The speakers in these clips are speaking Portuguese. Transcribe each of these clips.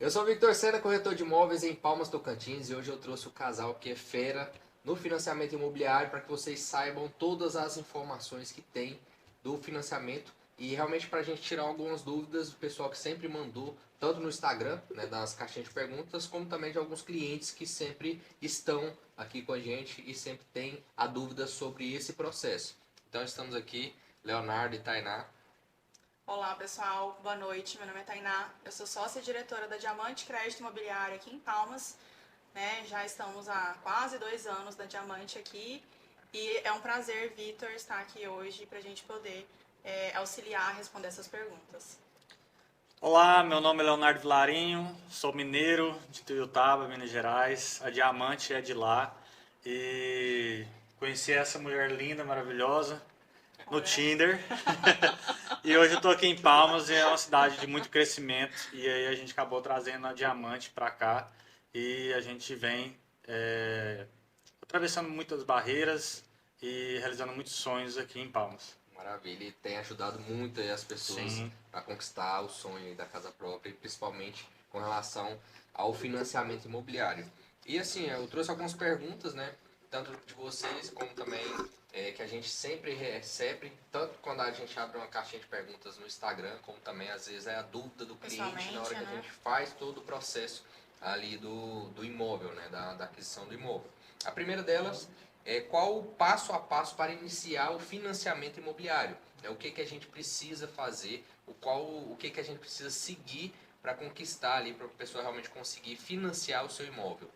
Eu sou o Victor Sena, corretor de imóveis em Palmas, Tocantins, e hoje eu trouxe o casal que é fera no financiamento imobiliário para que vocês saibam todas as informações que tem do financiamento e realmente para a gente tirar algumas dúvidas do pessoal que sempre mandou, tanto no Instagram, né, das caixinhas de perguntas, como também de alguns clientes que sempre estão aqui com a gente e sempre têm a dúvida sobre esse processo. Então estamos aqui, Leonardo e Tainá. Olá pessoal, boa noite. Meu nome é Tainá, eu sou sócia diretora da Diamante Crédito Imobiliário aqui em Palmas. Já estamos há quase 2 anos da Diamante aqui e é um prazer, Vitor, estar aqui hoje para a gente poder auxiliar a responder essas perguntas. Olá, meu nome é Leonardo Vilarinho, sou mineiro de Tuiutaba, Minas Gerais. A Diamante é de lá e conheci essa mulher linda, maravilhosa no Olha, Tinder. E hoje eu estou aqui em Palmas e é uma cidade de muito crescimento e aí a gente acabou trazendo a Diamante para cá e a gente vem atravessando muitas barreiras e realizando muitos sonhos aqui em Palmas. Maravilha, e tem ajudado muito aí as pessoas Sim. a conquistar o sonho aí da casa própria, e principalmente com relação ao financiamento imobiliário. E assim, eu trouxe algumas perguntas, né? Tanto de vocês como também que a gente sempre recebe, tanto quando a gente abre uma caixinha de perguntas no Instagram, como também às vezes é a dúvida do cliente na hora pessoalmente, que a né? gente faz todo o processo ali do imóvel, né? Da aquisição do imóvel. A primeira delas qual o passo a passo para iniciar o financiamento imobiliário? O que, que a gente precisa fazer, o que, que a gente precisa seguir para conquistar ali, para a pessoa realmente conseguir financiar o seu imóvel.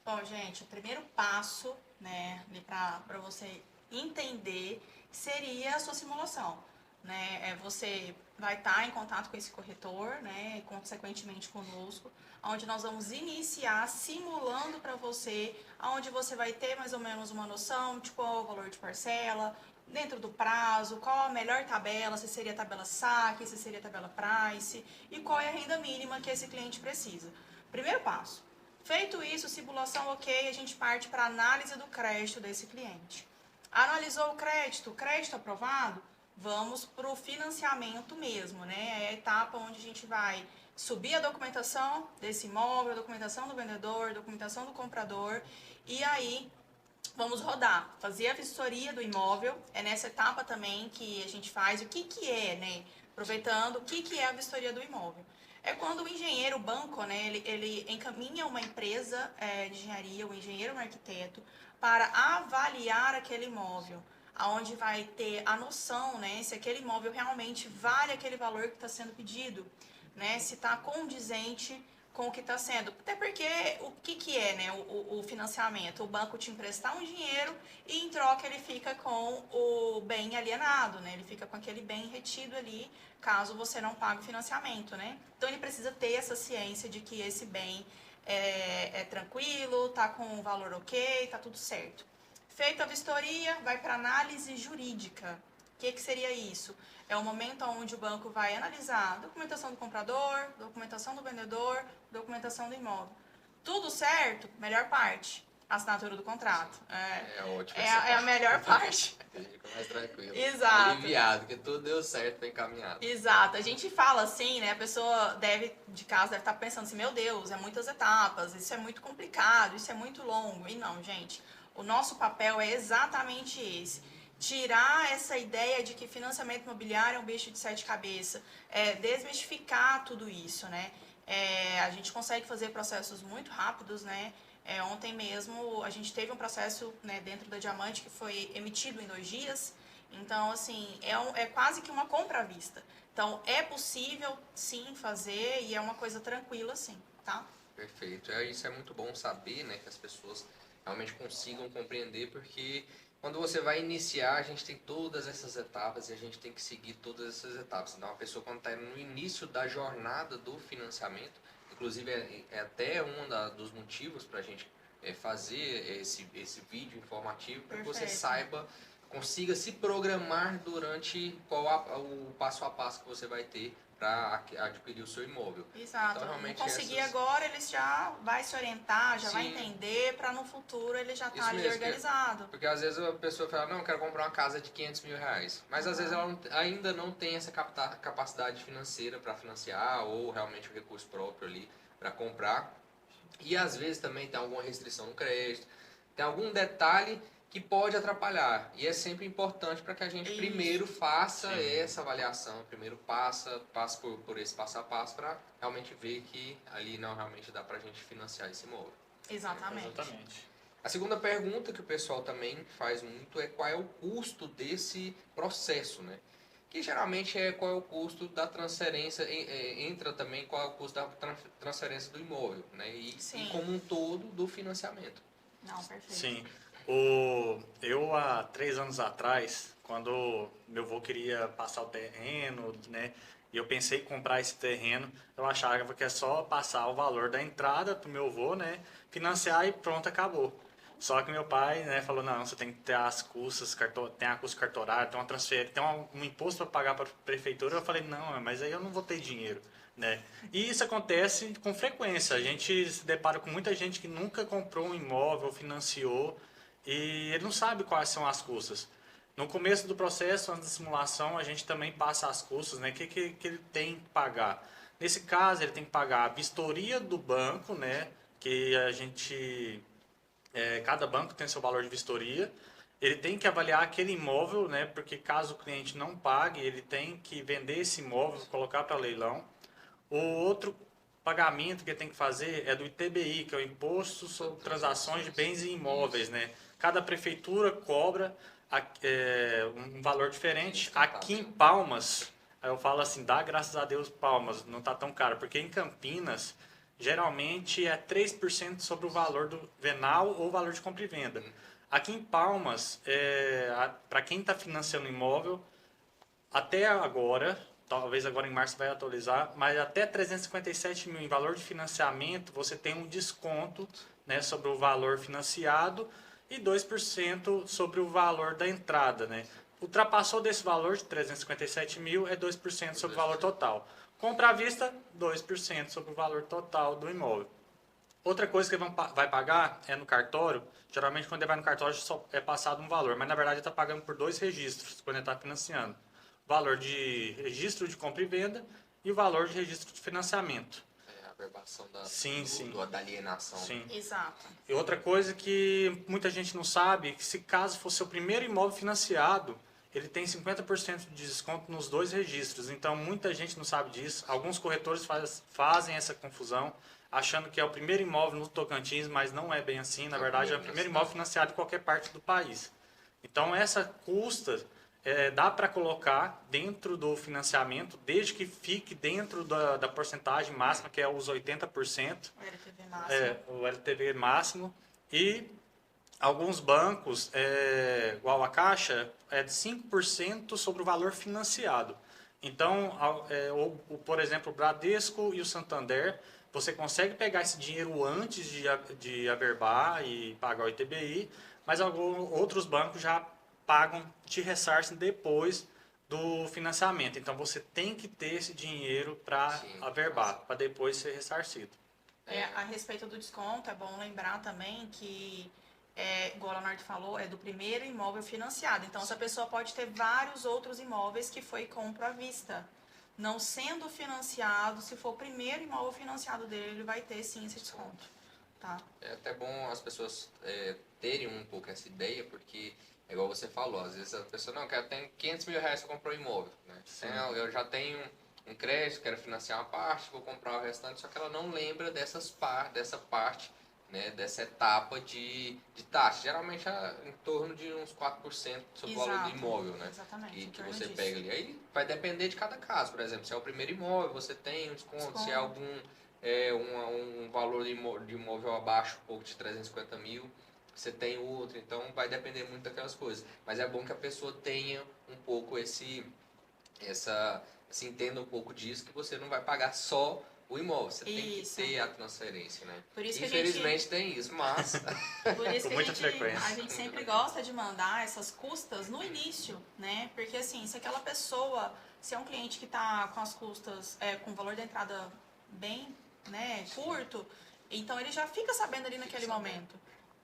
Bom, gente, o primeiro passo, né, para você entender seria a sua simulação, né? Você vai estar em contato com esse corretor, né, e consequentemente conosco, onde nós vamos iniciar simulando para você, onde você vai ter mais ou menos uma noção de qual é o valor de parcela, dentro do prazo, qual a melhor tabela, se seria a tabela saque, se seria a tabela price e qual é a renda mínima que esse cliente precisa. Primeiro passo. Feito isso, simulação ok, a gente parte para a análise do crédito desse cliente. Analisou o crédito aprovado, vamos para o financiamento mesmo, né? É a etapa onde a gente vai subir a documentação desse imóvel, a documentação do vendedor, a documentação do comprador, e aí vamos rodar, fazer a vistoria do imóvel. É nessa etapa também que a gente faz o que é, né? Aproveitando, o que é a vistoria do imóvel? É quando o engenheiro, o banco, né, ele encaminha uma empresa de engenharia, o engenheiro, um arquiteto, para avaliar aquele imóvel, aonde vai ter a noção, né, se aquele imóvel realmente vale aquele valor que está sendo pedido, né, se está condizente com o que está sendo. Até porque o que é, né, o financiamento? O banco te emprestar um dinheiro e em troca ele fica com o bem alienado, né? Ele fica com aquele bem retido ali, caso você não pague o financiamento, né? Então ele precisa ter essa ciência de que esse bem é tranquilo, tá com um valor ok, tá tudo certo. Feita a vistoria, vai para análise jurídica. O que seria isso? É o momento onde o banco vai analisar a documentação do comprador, documentação do vendedor, documentação do imóvel. Tudo certo? Melhor parte. Assinatura do contrato. É ótimo É, essa é a parte. melhor parte. A gente fica mais tranquilo, Exato. aliviado, que tudo deu certo, foi encaminhado. Exato. A gente fala assim, né? A pessoa de casa deve estar pensando assim, meu Deus, é muitas etapas, isso é muito complicado, isso é muito longo. E não, gente. O nosso papel é exatamente esse. Tirar essa ideia de que financiamento imobiliário é um bicho de sete cabeças. Desmistificar tudo isso, né? A gente consegue fazer processos muito rápidos, né? Ontem mesmo a gente teve um processo, né, dentro da Diamante que foi emitido em 2 dias. Então, assim, é quase que uma compra à vista. Então, é possível, sim, fazer e é uma coisa tranquila, sim, tá? Perfeito. Isso é muito bom saber, né, que as pessoas realmente consigam compreender, porque quando você vai iniciar, a gente tem todas essas etapas e a gente tem que seguir todas essas etapas. Então, a pessoa, quando está no início da jornada do financiamento, inclusive é até dos motivos para a gente fazer esse vídeo informativo, para que você Perfeito. saiba, consiga se programar durante o passo a passo que você vai ter para adquirir o seu imóvel. Exato. Então, realmente, não conseguir agora, ele já vai se orientar, já vai entender, para no futuro ele já tá ali organizado. Porque às vezes a pessoa fala, não, eu quero comprar uma casa de 500 mil reais. Mas às vezes ela ainda não tem essa capacidade financeira para financiar ou realmente o recurso próprio ali para comprar. E às vezes também tem alguma restrição no crédito, tem algum detalhe que pode atrapalhar. E é sempre importante para que a gente primeiro faça essa avaliação, primeiro passe por esse passo a passo para realmente ver que ali não realmente dá para a gente financiar esse imóvel. Exatamente. A segunda pergunta que o pessoal também faz muito é qual é o custo desse processo, né? Que geralmente é qual é o custo da transferência, entra também qual é o custo da transferência do imóvel, né? E como um todo do financiamento. Não, perfeito. Sim. Eu, há 3 anos atrás, quando meu avô queria passar o terreno, né? E eu pensei em comprar esse terreno, eu achava que é só passar o valor da entrada para o meu avô, né? Financiar e pronto, acabou. Só que meu pai, né, falou, não, você tem que ter as custas, tem a custa cartorária, tem uma transferência, tem um imposto para pagar para a prefeitura. Eu falei, não, mas aí eu não vou ter dinheiro, né? E isso acontece com frequência. A gente se depara com muita gente que nunca comprou um imóvel, financiou, e ele não sabe quais são as custas. No começo do processo, antes da simulação, a gente também passa as custas, né? O que ele tem que pagar? Nesse caso, ele tem que pagar a vistoria do banco, né? Que a gente... cada banco tem seu valor de vistoria. Ele tem que avaliar aquele imóvel, né? Porque caso o cliente não pague, ele tem que vender esse imóvel, colocar para leilão. O outro pagamento que ele tem que fazer é do ITBI, que é o Imposto sobre Transações de Bens e Imóveis, né? Cada prefeitura cobra um valor diferente. Aqui em Palmas, aí eu falo assim, dá graças a Deus Palmas, não está tão caro, porque em Campinas geralmente é 3% sobre o valor do venal ou valor de compra e venda. Aqui em Palmas, para quem está financiando imóvel, até agora, talvez agora em março vai atualizar, mas até 357 mil em valor de financiamento, você tem um desconto, né, sobre o valor financiado e 2% sobre o valor da entrada, né? Ultrapassou desse valor de 357 mil, é 2% sobre o valor total. Compra à vista, 2% sobre o valor total do imóvel. Outra coisa que ele vai pagar é no cartório. Geralmente, quando ele vai no cartório, só é passado um valor, mas na verdade ele está pagando por 2 registros quando ele está financiando: o valor de registro de compra e venda e o valor de registro de financiamento. A averbação da alienação. Sim. Exato. E outra coisa que muita gente não sabe é que, se caso for seu primeiro imóvel financiado, ele tem 50% de desconto nos 2 registros. Então, muita gente não sabe disso. Alguns corretores fazem essa confusão, achando que é o primeiro imóvel no Tocantins, mas não é bem assim. Na verdade, é o primeiro imóvel financiado em qualquer parte do país. Então, essa custa dá para colocar dentro do financiamento, desde que fique dentro da porcentagem máxima, que é os 80%. O LTV máximo. O LTV máximo. E alguns bancos, igual a Caixa, é de 5% sobre o valor financiado. Então, por exemplo, o Bradesco e o Santander, você consegue pegar esse dinheiro antes de averbar e pagar o ITBI, mas outros bancos já pagam, te ressarcem depois do financiamento. Então, você tem que ter esse dinheiro para averbar, para depois ser ressarcido. A respeito do desconto, é bom lembrar também que, igual o Leonardo falou, é do primeiro imóvel financiado. Então, essa pessoa pode ter vários outros imóveis que foi compra à vista. Não sendo financiado, se for o primeiro imóvel financiado dele, ele vai ter sim esse desconto. Tá? É até bom as pessoas terem um pouco essa ideia, porque, igual você falou, às vezes a pessoa, não, eu tenho 500 mil reais para comprar um imóvel. Né? Eu já tenho um crédito, quero financiar uma parte, vou comprar o restante, só que ela não lembra dessa parte, né, dessa etapa de taxa. Geralmente é em torno de uns 4% sobre o valor do imóvel, né? Exatamente. E que você pega ali. Aí vai depender de cada caso. Por exemplo, se é o primeiro imóvel, você tem um desconto. Se é algum um valor de imóvel abaixo, um pouco de 350 mil, você tem outro. Então vai depender muito daquelas coisas. Mas é bom que a pessoa tenha um pouco entenda um pouco disso, que você não vai pagar só o imóvel, você tem que ter a transferência, né? Por isso Infelizmente tem isso, mas... Por isso que muita frequência. A gente sempre gosta de mandar essas custas no início, né? Porque assim, se aquela pessoa Se é um cliente que está com as custas, com o valor da entrada bem, né, curto, então ele já fica sabendo ali naquele momento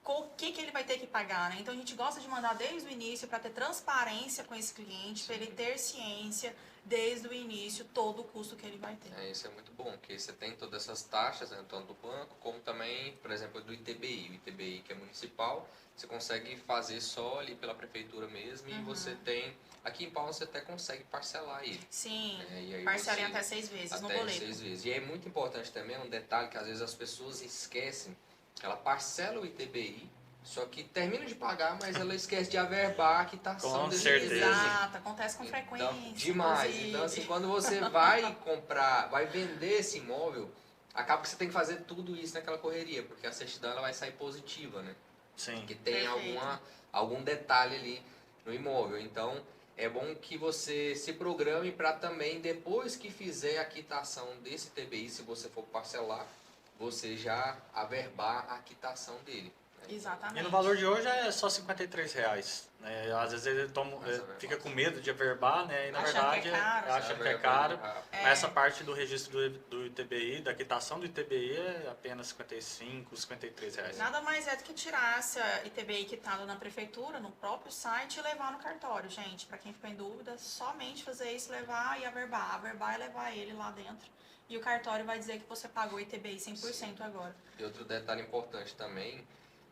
o que ele vai ter que pagar, né? Então a gente gosta de mandar desde o início para ter transparência com esse cliente, para ele ter ciência desde o início todo o custo que ele vai ter. Isso é muito bom, porque você tem todas essas taxas, né, tanto do banco como também, por exemplo, do ITBI. O ITBI que é municipal, você consegue fazer só ali pela prefeitura mesmo e você tem... Aqui em Palmas você até consegue parcelar ele. Sim, E aí parcela em você- até 6 vezes no até boleto. 6 vezes. E é muito importante também, um detalhe que às vezes as pessoas esquecem, ela parcela o ITBI, só que termina de pagar, mas ela esquece de averbar a quitação Com desse certeza. ITBI. Exato, acontece com frequência. Então, demais. inclusive. Então, assim, quando você vai comprar, vai vender esse imóvel, acaba que você tem que fazer tudo isso naquela correria, porque a certidão ela vai sair positiva, né? Sim. Que tem Perfeito. algum detalhe ali no imóvel. Então, é bom que você se programe para também, depois que fizer a quitação desse TBI, se você for parcelar, você já averbar a quitação dele. Exatamente. E no valor de hoje é só R$53. Né? Às vezes ele Mas fica com medo de averbar, né? E na Achando verdade que é caro. acha que é Averba caro. ali rápido. Mas essa parte do registro do ITBI, da quitação do ITBI, é apenas R$55, R$53. Nada mais é do que tirar essa ITBI quitada na prefeitura, no próprio site e levar no cartório, gente. Para quem ficou em dúvida, somente fazer isso, levar e averbar. Averbar e levar ele lá dentro. E o cartório vai dizer que você pagou ITBI 100% agora. E outro detalhe importante também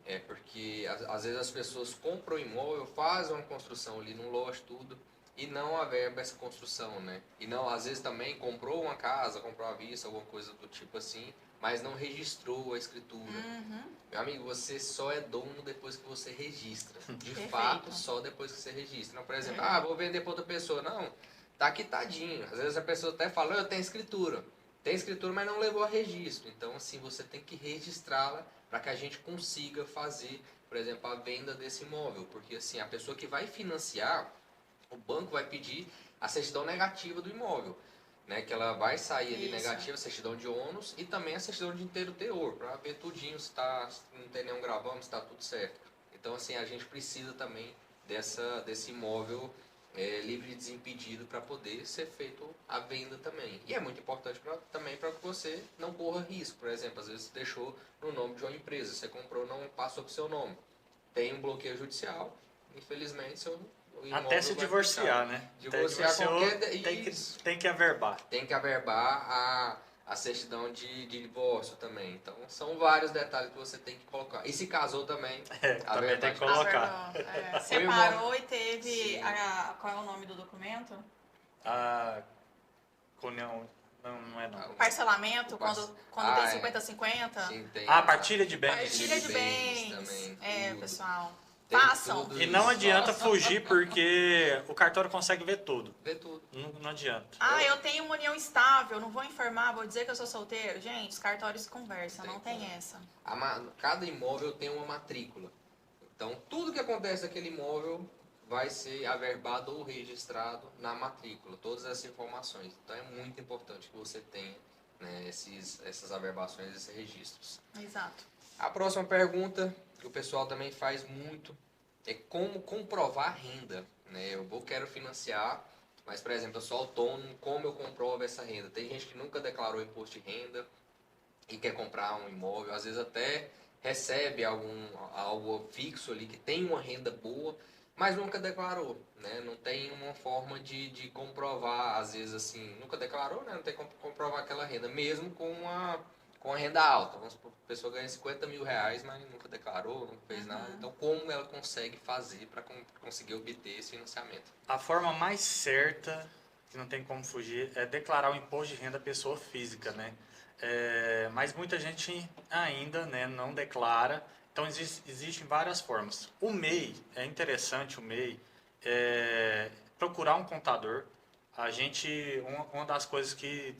é porque às vezes as pessoas compram imóvel, fazem uma construção ali no lote, tudo, e não averba essa construção, né? E não, às vezes também comprou uma casa, comprou à vista, alguma coisa do tipo assim, mas não registrou a escritura. Meu amigo, você só é dono depois que você registra. De Perfeito. fato, só depois que você registra. Não, por exemplo, vou vender para outra pessoa. Não, tá quitadinho. Às vezes a pessoa até fala, eu tenho escritura. Tem escritura, mas não levou a registro. Então, assim, você tem que registrá-la para que a gente consiga fazer, por exemplo, a venda desse imóvel. Porque, assim, a pessoa que vai financiar, o banco vai pedir a certidão negativa do imóvel. Né, que ela vai sair ali Isso. negativa, a certidão de ônus e também a certidão de inteiro teor, para ver tudinho se não tem nenhum gravame, se está tudo certo. Então, assim, a gente precisa também desse imóvel livre de desimpedido para poder ser feito a venda também. E é muito importante também para que você não corra risco. Por exemplo, às vezes você deixou no nome de uma empresa, você comprou, não passou para o seu nome. Tem um bloqueio judicial, infelizmente, seu imóvel Até se vai divorciar, ficar. né? Divorciar tem que averbar. Tem que averbar a certidão de divórcio também. Então, são vários detalhes que você tem que colocar. E se casou também, Também tem que colocar. Separou e teve... qual é o nome do documento? A cunhão... Não é não. Parcelamento, quando tem 50-50. Sim, tem Partilha de bens. Partilha de bens. Também, Pessoal. Tem Façam. tudo. E não adianta fugir porque o cartório consegue ver tudo. Vê tudo. Não adianta. Eu tenho uma união estável, não vou informar, vou dizer que eu sou solteiro. Gente, os cartórios conversam, não tem essa. Cada imóvel tem uma matrícula. Então, tudo que acontece naquele imóvel vai ser averbado ou registrado na matrícula. Todas essas informações. Então, é muito importante que você tenha, né, essas averbações, esses registros. Exato. A próxima pergunta, que o pessoal também faz muito, é como comprovar a renda. Né? Quero financiar, mas, por exemplo, eu sou autônomo, como eu comprovo essa renda? Tem gente que nunca declarou imposto de renda e quer comprar um imóvel, às vezes até recebe algo fixo ali, que tem uma renda boa, mas nunca declarou, né? Não tem uma forma de comprovar, às vezes assim, nunca declarou, né? Não tem como comprovar aquela renda, mesmo com a renda alta. Vamos supor, a pessoa ganha 50 mil reais, mas nunca declarou, não fez nada. Então, como ela consegue fazer para conseguir obter esse financiamento? A forma mais certa, que não tem como fugir, é declarar o imposto de renda à pessoa física, né? Mas muita gente ainda, né, não declara. Então, existem várias formas. O MEI, é interessante o MEI, procurar um contador. Uma das coisas que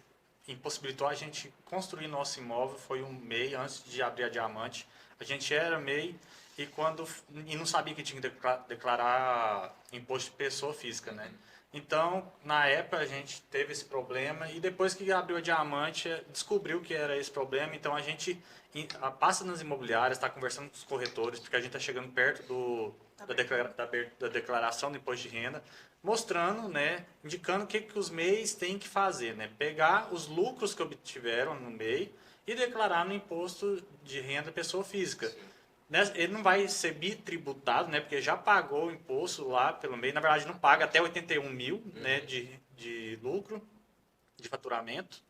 impossibilitou a gente construir nosso imóvel foi um MEI antes de abrir a Diamante. A gente era MEI e não sabia que tinha que declarar imposto de pessoa física, né? Então, na época, a gente teve esse problema e depois que abriu a Diamante, descobriu que era esse problema. Então, a gente passa nas imobiliárias, está conversando com os corretores, porque a gente está chegando perto da declaração do imposto de renda, mostrando, né, indicando o que os MEIs têm que fazer, né? Pegar os lucros que obtiveram no MEI e declarar no imposto de renda pessoa física. Ele não vai ser bitributado, né? Porque já pagou o imposto lá pelo MEI. Na verdade, não paga até 81 mil, né? De lucro, de faturamento.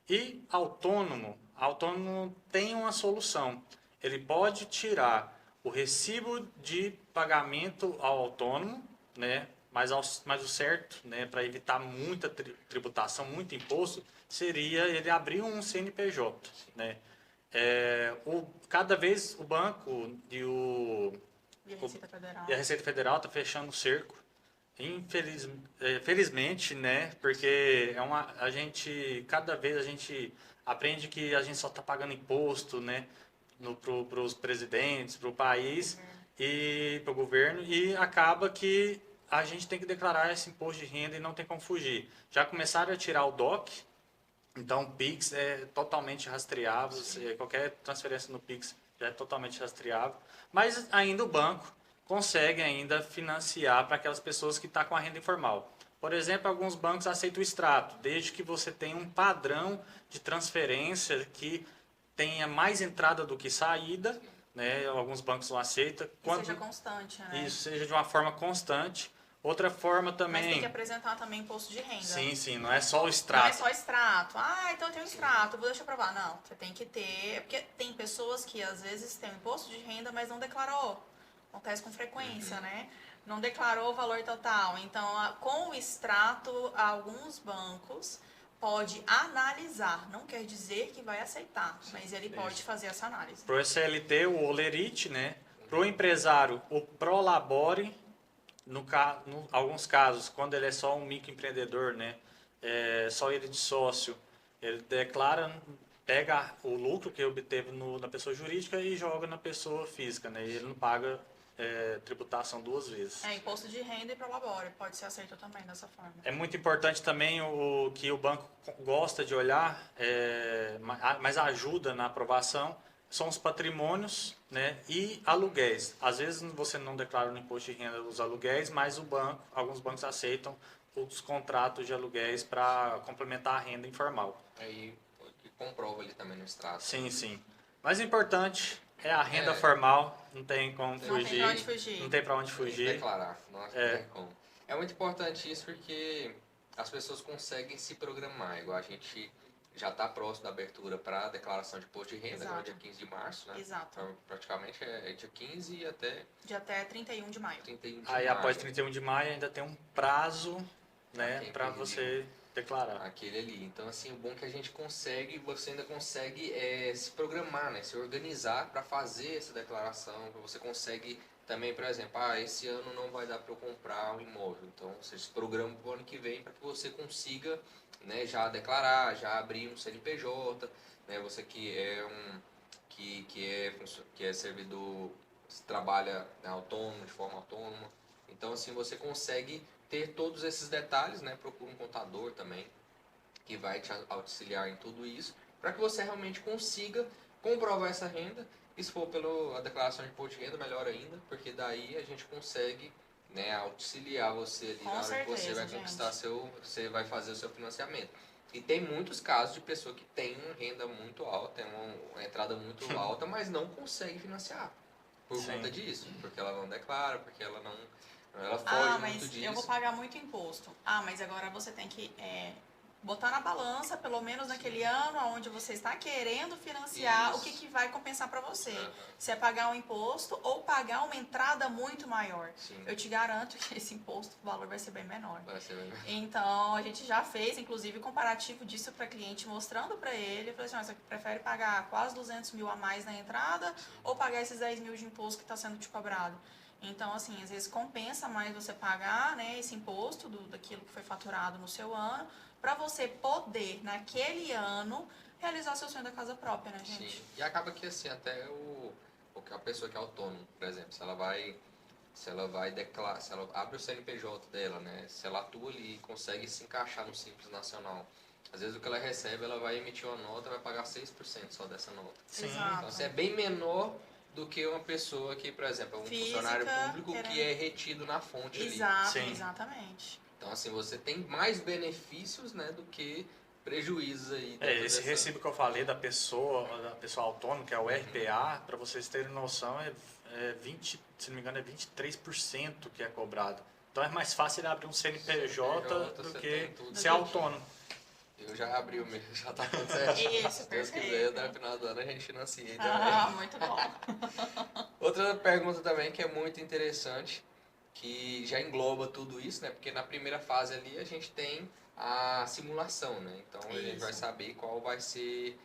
E autônomo tem uma solução. Ele pode tirar o recibo de pagamento ao autônomo, né? Mas o certo, né? Para evitar muita tributação, muito imposto, seria ele abrir um CNPJ, né? Cada vez o banco E a Receita Federal. e a Receita Federal está fechando o cerco. Felizmente, né? Porque cada vez a gente aprende que a gente só está pagando imposto, né? Para os presidentes, para o país e para o governo, e acaba que a gente tem que declarar esse imposto de renda e não tem como fugir. Já começaram a tirar o DOC. Então, o Pix é totalmente rastreável, qualquer transferência no Pix já é totalmente rastreável, mas ainda o banco consegue ainda financiar para aquelas pessoas que estão com a renda informal. Por exemplo, alguns bancos aceitam o extrato, desde que você tenha um padrão de transferência que tenha mais entrada do que saída, né? Alguns bancos não aceitam. E seja constante, né? Isso, seja de uma forma constante. Outra forma também... Mas tem que apresentar também imposto de renda. Sim, não é só o extrato. Não é só extrato. Ah, então eu tenho extrato, deixa eu provar. Não, você tem que ter... Porque tem pessoas que às vezes têm imposto de renda, mas não declarou. Acontece com frequência, né? Não declarou o valor total. Então, com o extrato, alguns bancos pode analisar. Não quer dizer que vai aceitar, mas ele pode fazer essa análise. Para o SLT, o Olerite, né? Para o empresário, o Prolabore... alguns casos, quando ele é só um microempreendedor, né, só ele de sócio, ele declara, pega o lucro que obteve na pessoa jurídica e joga na pessoa física, né, e ele não paga tributação duas vezes. Imposto de renda e prolabore, pode ser aceito também dessa forma. É muito importante também o que o banco gosta de olhar, mas ajuda na aprovação, são os patrimônios, né, e aluguéis. Às vezes você não declara no imposto de renda os aluguéis, mas alguns bancos aceitam os contratos de aluguéis para complementar a renda informal. Aí comprova ali também no extrato. Sim. Mas o importante é a renda formal, não tem como fugir. Não tem para onde fugir. Declarar, não tem como. É muito importante isso porque as pessoas conseguem se programar, igual a gente já está próximo da abertura para a declaração de imposto de renda, agora dia 15 de março, né? Exato. Então, praticamente é dia 15 e até... De até 31 de maio. 31 de Aí maio. após 31 de maio ainda tem um prazo, né, para você declarar. Aquele ali. Então, assim, o bom é que a gente consegue, você ainda consegue se programar, né? Se organizar para fazer essa declaração, você consegue também, por exemplo, esse ano não vai dar para eu comprar um imóvel, então você se programa para o ano que vem para que você consiga, né, já declarar, já abrir um CNPJ, né, você que é servidor, trabalha, né, autônomo, de forma autônoma, então assim você consegue ter todos esses detalhes, né, procura um contador também que vai te auxiliar em tudo isso, para que você realmente consiga comprovar essa renda. E se for pela declaração de imposto de renda, melhor ainda, porque daí a gente consegue, né, auxiliar você ali na hora que você vai conquistar você vai fazer o seu financiamento. E tem muitos casos de pessoa que tem uma renda muito alta, tem uma entrada muito alta, mas não consegue financiar por conta disso, porque ela não declara, porque ela foge muito disso. Eu vou pagar muito imposto. Mas agora você tem que botar na balança, pelo menos naquele ano onde você está querendo financiar, o que vai compensar para você. Se é pagar um imposto ou pagar uma entrada muito maior. Sim. Eu te garanto que esse imposto, o valor vai ser bem menor. Vai ser bem menor. Então, a gente já fez, inclusive, comparativo disso para cliente, mostrando para ele. Eu falei assim, você prefere pagar quase 200 mil a mais na entrada ou pagar esses 10 mil de imposto que está sendo te cobrado? Então, assim, às vezes compensa mais você pagar, né, esse imposto daquilo que foi faturado no seu ano, para você poder, naquele ano, realizar seu sonho da casa própria, né, gente? Sim. E acaba que, assim, até a pessoa que é autônoma, por exemplo, se ela vai Se ela vai declarar, se ela abre o CNPJ dela, né? Se ela atua ali e consegue se encaixar no Simples Nacional. Às vezes o que ela recebe, ela vai emitir uma nota, vai pagar 6% só dessa nota. Sim. Exato. Então, assim, é bem menor do que uma pessoa que, por exemplo, é um Física, funcionário público que querendo- é retido na fonte ali. Exato, Sim. exatamente. Então, assim, você tem mais benefícios, né, do que prejuízos aí. Esse recibo que eu falei da pessoa autônoma, que é o RPA, para vocês terem noção, é 20, se não me engano, é 23% que é cobrado. Então é mais fácil ele abrir um CNPJ do você que tem tudo. ser autônomo. Eu já abri o meu, já tá tudo certo. Isso, Se Deus quiser, perfeito. até o final do ano a gente financia aí Ah, também. muito bom. Outra pergunta também que é muito interessante, que já engloba tudo isso, né? Porque na primeira fase ali a gente tem a simulação, né? Então a gente vai Isso. saber qual vai ser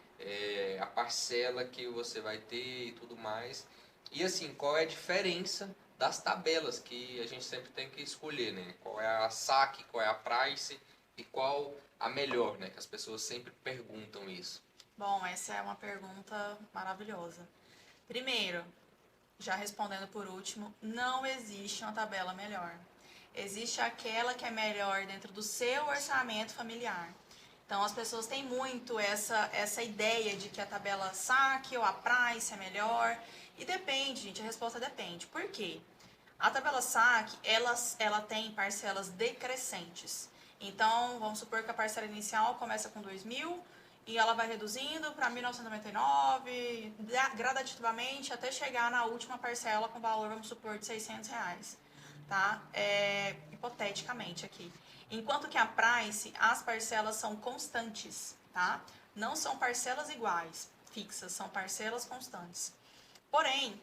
a parcela que você vai ter e tudo mais. E assim, qual é a diferença das tabelas que a gente sempre tem que escolher, né? Qual é a saque, qual é a price e qual a melhor, né? Que as pessoas sempre perguntam isso. Bom, essa é uma pergunta maravilhosa. Primeiro, já respondendo por último, não existe uma tabela melhor. Existe aquela que é melhor dentro do seu orçamento familiar. Então, as pessoas têm muito essa ideia de que a tabela saque ou a price é melhor. E depende, gente, a resposta depende. Por quê? A tabela saque, ela tem parcelas decrescentes. Então, vamos supor que a parcela inicial começa com 2.000 e ela vai reduzindo para 1.999, gradativamente, até chegar na última parcela com valor, vamos supor, de R$600. Tá? Hipoteticamente aqui. Enquanto que a price, as parcelas são constantes, tá? Não são parcelas iguais, fixas, são parcelas constantes. Porém,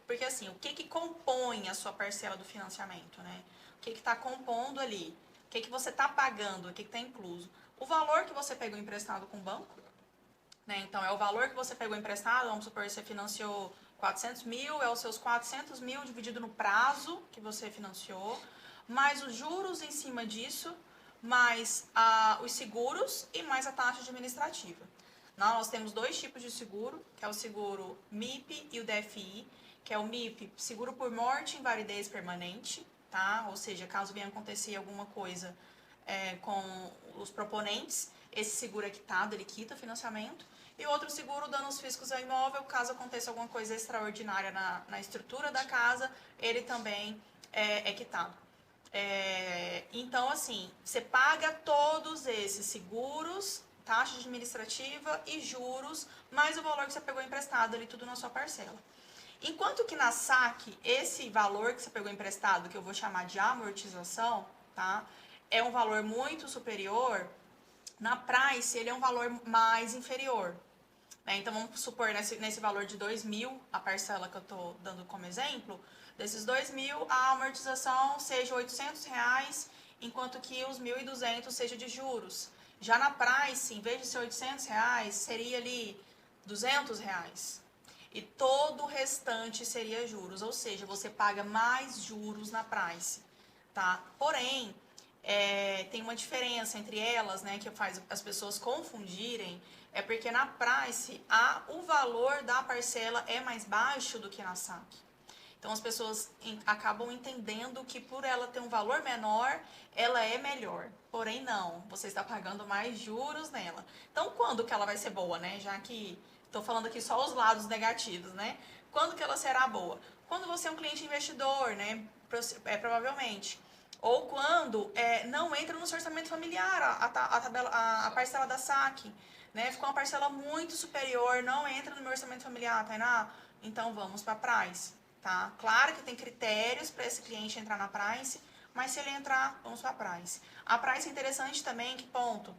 porque assim, o que compõe a sua parcela do financiamento, né? O que está compondo ali? O que você está pagando? O que está incluso? O valor que você pegou emprestado com o banco, né? Então, é o valor que você pegou emprestado, vamos supor que você financiou 400 mil, é os seus 400 mil dividido no prazo que você financiou, mais os juros em cima disso, mais os seguros e mais a taxa administrativa. Nós temos dois tipos de seguro, que é o seguro MIP e o DFI, que é o MIP, seguro por morte e invalidez permanente, tá? Ou seja, caso venha acontecer alguma coisa com os proponentes, esse seguro é quitado, ele quita o financiamento. E outro seguro, danos físicos ao imóvel, caso aconteça alguma coisa extraordinária na estrutura da casa, ele também é quitado. Então, assim, você paga todos esses seguros, taxa administrativa e juros, mais o valor que você pegou emprestado ali, tudo na sua parcela. Enquanto que na saque, esse valor que você pegou emprestado, que eu vou chamar de amortização, tá? É um valor muito superior, na price ele é um valor mais inferior. Então, vamos supor, nesse valor de 2.000, a parcela que eu estou dando como exemplo, desses 2.000, a amortização seja R$800, enquanto que os 1.200 seja de juros. Já na price, em vez de ser R$800, seria ali R$200. E todo o restante seria juros, ou seja, você paga mais juros na price, tá? Porém, tem uma diferença entre elas, né, que faz as pessoas confundirem, é porque na price o valor da parcela é mais baixo do que na saque. Então as pessoas acabam entendendo que por ela ter um valor menor, ela é melhor. Porém não, você está pagando mais juros nela. Então quando que ela vai ser boa, né? Já que estou falando aqui só os lados negativos, né? Quando que ela será boa? Quando você é um cliente investidor, né? Provavelmente. Ou quando não entra no seu orçamento familiar a parcela da saque. Né? Ficou uma parcela muito superior, não entra no meu orçamento familiar, Tainá? Então vamos para a price. Tá? Claro que tem critérios para esse cliente entrar na price, mas se ele entrar, vamos para a price. A price é interessante também, que ponto?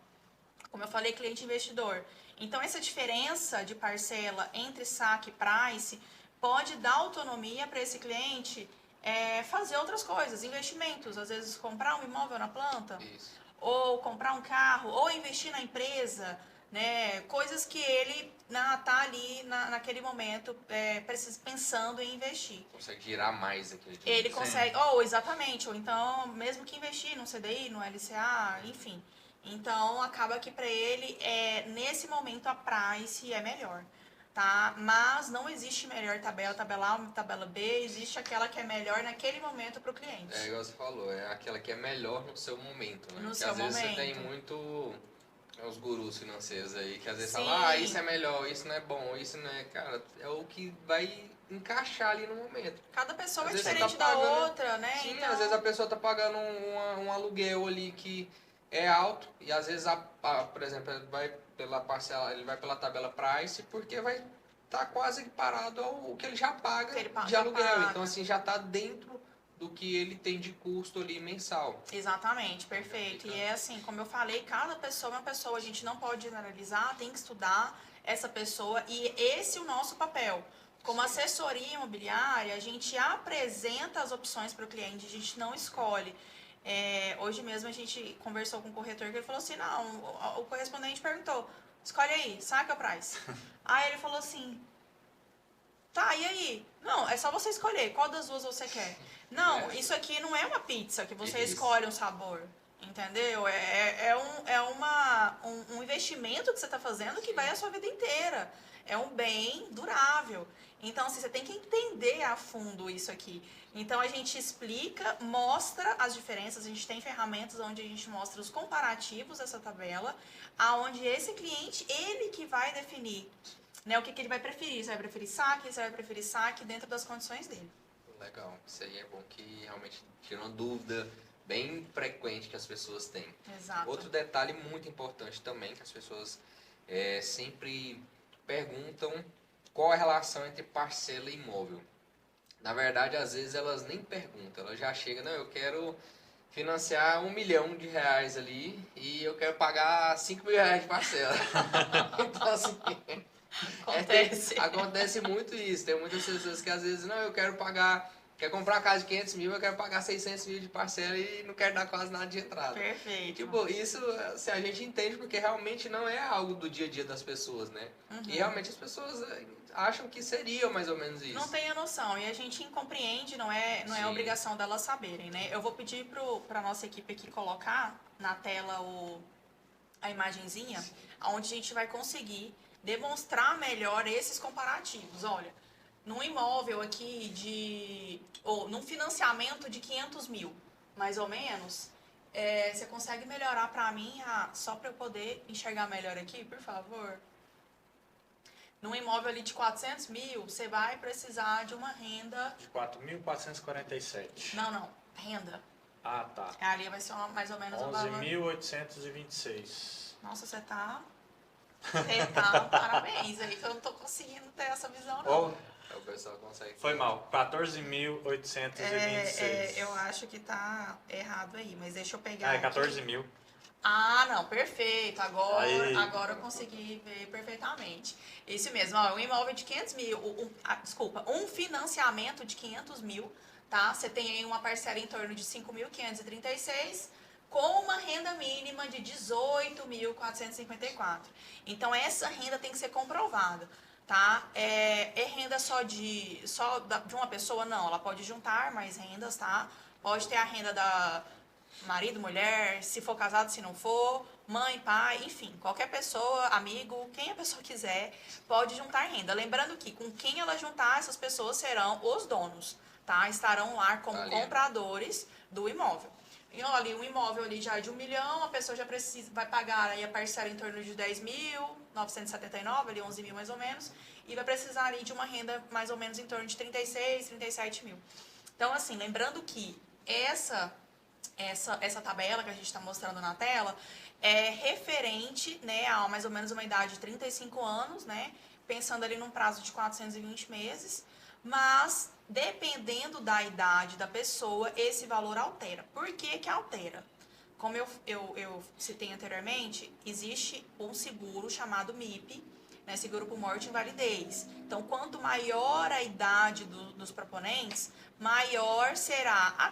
Como eu falei, cliente investidor. Então, essa diferença de parcela entre saque e price pode dar autonomia para esse cliente fazer outras coisas, investimentos. Às vezes, comprar um imóvel na planta, Isso. ou comprar um carro, ou investir na empresa, né? Coisas que ele tá ali naquele momento pensando em investir. Consegue girar mais aquele dinheiro. Ele consegue, exatamente, ou então mesmo que investir no CDI, no LCA, enfim. Então acaba que para ele nesse momento a price é melhor. tá? Mas não existe melhor tabela, tabela A, tabela B, existe aquela que é melhor naquele momento para o cliente. É igual você falou, é aquela que é melhor no seu momento, né? No Porque seu às vezes você momento. tem muito os gurus financeiros aí, que às vezes Sim. falam, isso é melhor, isso não é bom, isso não é... Cara, é o que vai encaixar ali no momento. Cada pessoa Às é vezes você diferente tá da pagando- outra, né? Sim, Então, às vezes a pessoa tá pagando um aluguel ali que é alto, e às vezes, por exemplo, ele vai pela parcela, ele vai pela tabela price, porque vai estar quase equiparado ao que ele já paga Que ele de já aluguel. paga. Então, assim, já está dentro do que ele tem de custo ali mensal. exatamente, perfeito. E é assim, como eu falei, cada pessoa é uma pessoa, a gente não pode generalizar, tem que estudar essa pessoa e esse é o nosso papel. Como assessoria imobiliária, a gente apresenta as opções para o cliente, a gente não escolhe. Hoje mesmo a gente conversou com o corretor que ele falou assim, não, o correspondente perguntou, escolhe aí, saca o price. Aí ele falou assim, tá, e aí? Não, é só você escolher qual das duas você quer. Não, isso aqui não é uma pizza que você Isso. escolhe um sabor. Entendeu? Um investimento que você está fazendo que vai a sua vida inteira. É um bem durável. Então, assim, você tem que entender a fundo isso aqui. Então, a gente explica, mostra as diferenças. A gente tem ferramentas onde a gente mostra os comparativos dessa tabela, aonde esse cliente, ele que vai definir, né, o que ele vai preferir. Você vai preferir saque, você vai preferir saque dentro das condições dele. Legal, isso aí é bom que realmente tira uma dúvida bem frequente que as pessoas têm. Exato. Outro detalhe muito importante também, que as pessoas sempre perguntam qual a relação entre parcela e imóvel. Na verdade, às vezes elas nem perguntam, elas já chegam, não, eu quero financiar R$1 milhão ali e eu quero pagar R$5 mil de parcela. Então, assim, acontece muito isso. Tem muitas pessoas que às vezes, não, eu quero pagar, quer comprar uma casa de 500 mil, eu quero pagar 600 mil de parcela e não quero dar quase nada de entrada. Perfeito. Tipo, isso assim, a gente entende porque realmente não é algo do dia a dia das pessoas, né? Uhum. E realmente as pessoas acham que seria mais ou menos isso. Não tem a noção. E a gente compreende, não é Sim. obrigação delas saberem, né? Eu vou pedir pra nossa equipe aqui colocar na tela a imagenzinha, onde a gente vai conseguir demonstrar melhor esses comparativos. Olha, num imóvel aqui ou num financiamento de 500 mil, mais ou menos, você consegue melhorar pra mim, só pra eu poder enxergar melhor aqui, por favor? Num imóvel ali de 400 mil, você vai precisar de uma renda... De 4.447. Não, renda. Ah, tá. Ali vai ser mais ou menos o valor. 11.826. Nossa, você tá parabéns aí, que eu não tô conseguindo ter essa visão, não. Oh, O pessoal consegue. foi mal. 14.826. Eu acho que tá errado aí, mas deixa eu pegar. É 14 mil. Ah, não, perfeito. Aí. Agora eu consegui ver perfeitamente. Isso mesmo, ó, um imóvel de 500 mil, um financiamento de 500 mil, tá? Você tem aí uma parcela em torno de 5.536, com uma renda mínima de 18.454. Então, essa renda tem que ser comprovada, tá? É renda só de uma pessoa? Não, ela pode juntar mais rendas, tá? Pode ter a renda da marido, mulher, se for casado, se não for, mãe, pai, enfim, qualquer pessoa, amigo, quem a pessoa quiser, pode juntar renda. Lembrando que com quem ela juntar, essas pessoas serão os donos, tá? Estarão lá como compradores do imóvel. E olha, um imóvel ali já de 1 milhão, a pessoa já vai pagar aí a parcela em torno de 10.979, ali 11 mil mais ou menos, e vai precisar ali de uma renda mais ou menos em torno de 36, 37 mil. Então, assim, lembrando que essa tabela que a gente está mostrando na tela é referente, né, a mais ou menos uma idade de 35 anos, né, pensando ali num prazo de 420 meses, mas dependendo da idade da pessoa, esse valor altera. Por que que altera? Como eu citei anteriormente, existe um seguro chamado MIP, né, seguro por morte e invalidez. Então, quanto maior a idade dos proponentes, maior será a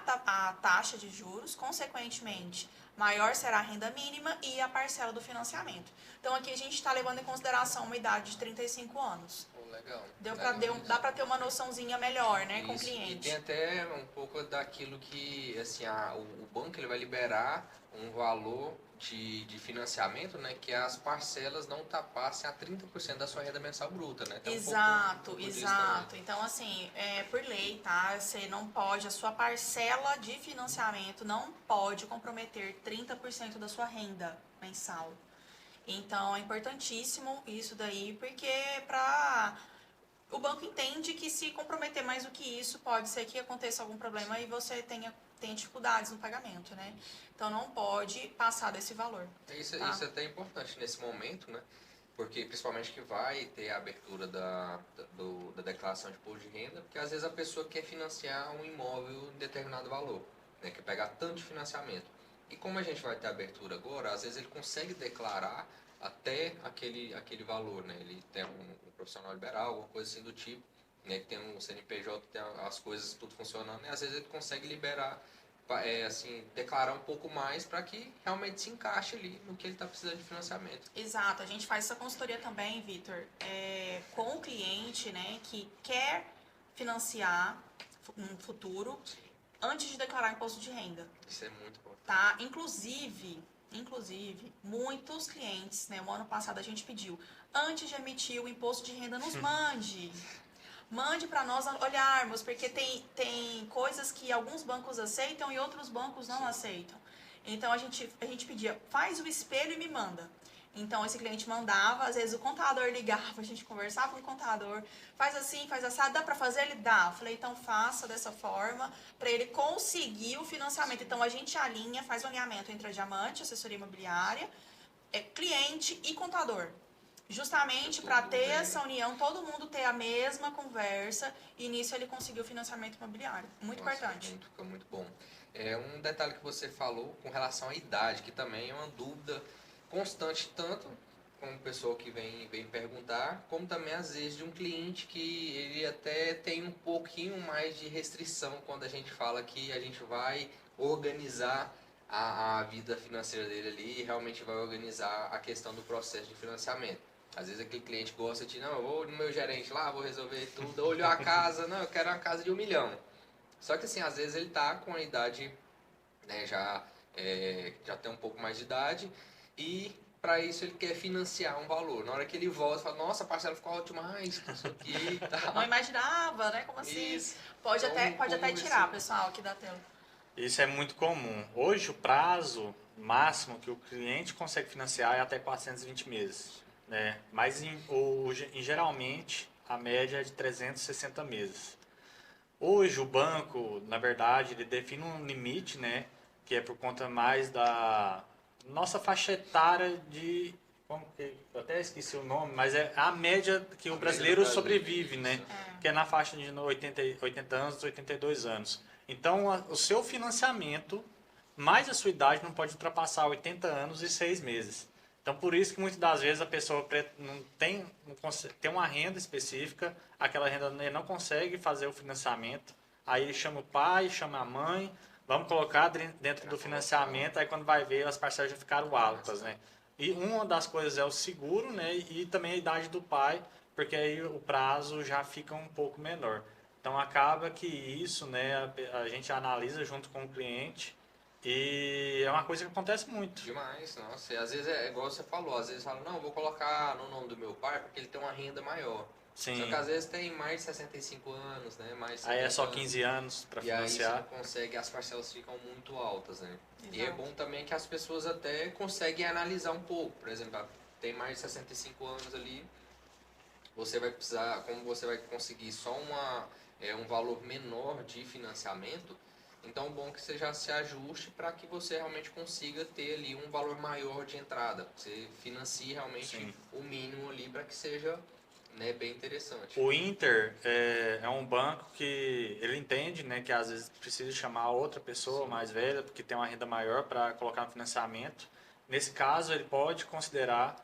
taxa de juros, consequentemente, maior será a renda mínima e a parcela do financiamento. Então, aqui a gente está levando em consideração uma idade de 35 anos. Legal. Dá para ter uma noçãozinha melhor, né, com o Isso. E cliente. tem até um pouco daquilo que, assim, o banco ele vai liberar um valor de financiamento, né, que as parcelas não ultrapassem a 30% da sua renda mensal bruta, né? Tem um pouco disso Exato. também. Então, assim, por lei, tá? Você não pode, a sua parcela de financiamento não pode comprometer 30% da sua renda mensal. Então, é importantíssimo isso daí, porque o banco entende que se comprometer mais do que isso, pode ser que aconteça algum problema e você tenha dificuldades no pagamento, né? Então, não pode passar desse valor. Tá? Isso é até importante nesse momento, né? Porque principalmente que vai ter a abertura da declaração de imposto de renda, porque às vezes a pessoa quer financiar um imóvel em determinado valor, né? Quer pegar tanto de financiamento. E como a gente vai ter abertura agora, às vezes ele consegue declarar até aquele valor, né? Ele tem um profissional liberal, alguma coisa assim do tipo, né? Que tem um CNPJ, tem as coisas tudo funcionando, e às vezes ele consegue liberar, assim, declarar um pouco mais para que realmente se encaixe ali no que ele está precisando de financiamento. Exato, a gente faz essa consultoria também, Vitor, com o cliente, né, que quer financiar um futuro antes de declarar imposto de renda. Isso é muito importante. Tá? Inclusive, muitos clientes, né, o ano passado a gente pediu, antes de emitir o imposto de renda, nos mande. Mande para nós olharmos, porque tem coisas que alguns bancos aceitam e outros bancos não aceitam. Então a gente pedia, faz o espelho e me manda. Então esse cliente mandava, às vezes o contador ligava, a gente conversava com o contador, faz assim, faz assado, dá para fazer? Ele dá. Eu falei, então faça dessa forma para ele conseguir o financiamento. Então a gente alinha, faz o alinhamento entre a Diamante, assessoria imobiliária, cliente e contador. Justamente para ter essa união, todo mundo ter a mesma conversa e nisso ele conseguiu o financiamento imobiliário. Muito importante. Fica muito bom. Um detalhe que você falou com relação à idade, que também é uma dúvida constante, tanto como pessoa que vem perguntar, como também às vezes de um cliente que ele até tem um pouquinho mais de restrição quando a gente fala que a gente vai organizar a vida financeira dele ali e realmente vai organizar a questão do processo de financiamento. Às vezes aquele cliente gosta de, não, eu vou no meu gerente lá, vou resolver tudo, olhou a casa, não, eu quero uma casa de 1 milhão. Só que assim, às vezes ele tá com a idade, né, já tem um pouco mais de idade e para isso ele quer financiar um valor. Na hora que ele volta, fala, nossa, a parcela ficou alta demais, isso aqui e tal. Não imaginava, né? Como assim? Isso. Pode Então, até tirar, pessoal, aqui da tela. Isso é muito comum. Hoje o prazo máximo que o cliente consegue financiar é até 420 meses, né? Mas geralmente a média é de 360 meses. Hoje o banco, na verdade, ele define um limite, né, que é por conta mais da nossa faixa etária de, eu até esqueci o nome, mas é a média que o brasileiro sobrevive, né, que é na faixa de 80 anos, 82 anos. Então, o seu financiamento mais a sua idade não pode ultrapassar 80 anos e 6 meses. Então, por isso que muitas das vezes a pessoa não tem uma renda específica, aquela renda ele não consegue fazer o financiamento, aí ele chama o pai, chama a mãe, vamos colocar dentro do financiamento, aí quando vai ver as parcelas já ficaram altas, né? E uma das coisas é o seguro, né? E também a idade do pai, porque aí o prazo já fica um pouco menor. Então acaba que isso, né, a gente analisa junto com o cliente e é uma coisa que acontece muito. Demais, nossa. E às vezes é igual você falou, às vezes fala, não, eu vou colocar no nome do meu pai porque ele tem uma renda maior. Sim. Só que às vezes tem mais de 65 anos, né? Mais de Aí é só anos. 15 anos para E aí você financiar. não consegue, as parcelas ficam muito altas, né? Exato. E é bom também que as pessoas até conseguem analisar um pouco. Por exemplo, tem mais de 65 anos ali, você vai precisar, como você vai conseguir só um valor menor de financiamento, então é bom que você já se ajuste para que você realmente consiga ter ali um valor maior de entrada. Você financie realmente Sim. o mínimo ali para que seja, né, bem interessante. O Inter é um banco que ele entende, né, que às vezes precisa chamar outra pessoa mais velha, porque tem uma renda maior para colocar no financiamento. Nesse caso, ele pode considerar,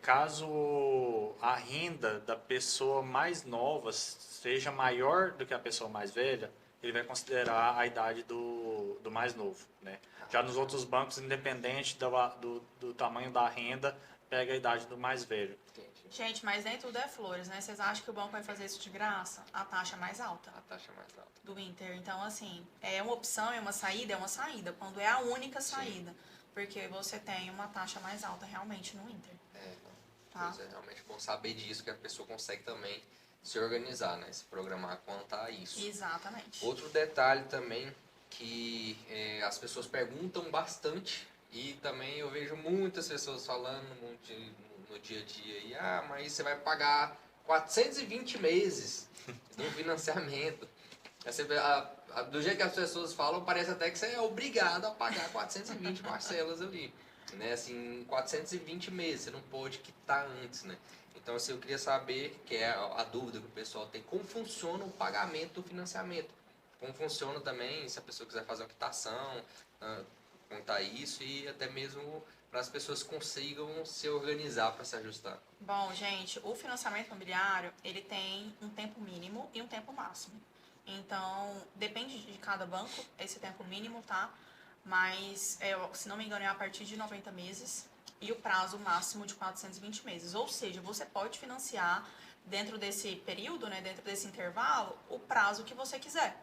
caso a renda da pessoa mais nova seja maior do que a pessoa mais velha, ele vai considerar a idade do mais novo, né? Já nos outros bancos, independente do tamanho da renda, pega a idade do mais velho. Entendi. Gente, mas nem tudo é flores, né? Vocês acham que o banco vai fazer isso de graça? A taxa é mais alta A taxa é mais alta. do Inter. Então, assim, é uma opção, é uma saída, quando é a única saída. Porque você tem uma taxa mais alta realmente no Inter. Tá? Pois é realmente bom saber disso, que a pessoa consegue também se organizar, né? Se programar quanto a isso. Exatamente. Outro detalhe também que as pessoas perguntam bastante e também eu vejo muitas pessoas falando no dia a dia aí, mas você vai pagar 420 meses no financiamento. Aí você vê, do jeito que as pessoas falam, parece até que você é obrigado a pagar 420 parcelas ali, né? Assim, 420 meses, você não pode quitar antes, né? Então, assim, eu queria saber, que é a dúvida que o pessoal tem, como funciona o pagamento do financiamento. Como funciona também, se a pessoa quiser fazer uma quitação, contar isso e até mesmo para as pessoas consigam se organizar para se ajustar. Bom, gente, o financiamento imobiliário, ele tem um tempo mínimo e um tempo máximo. Então, depende de cada banco, esse tempo mínimo, tá? Mas, se não me engano, é a partir de 90 meses e o prazo máximo de 420 meses. Ou seja, você pode financiar dentro desse período, né, dentro desse intervalo, o prazo que você quiser,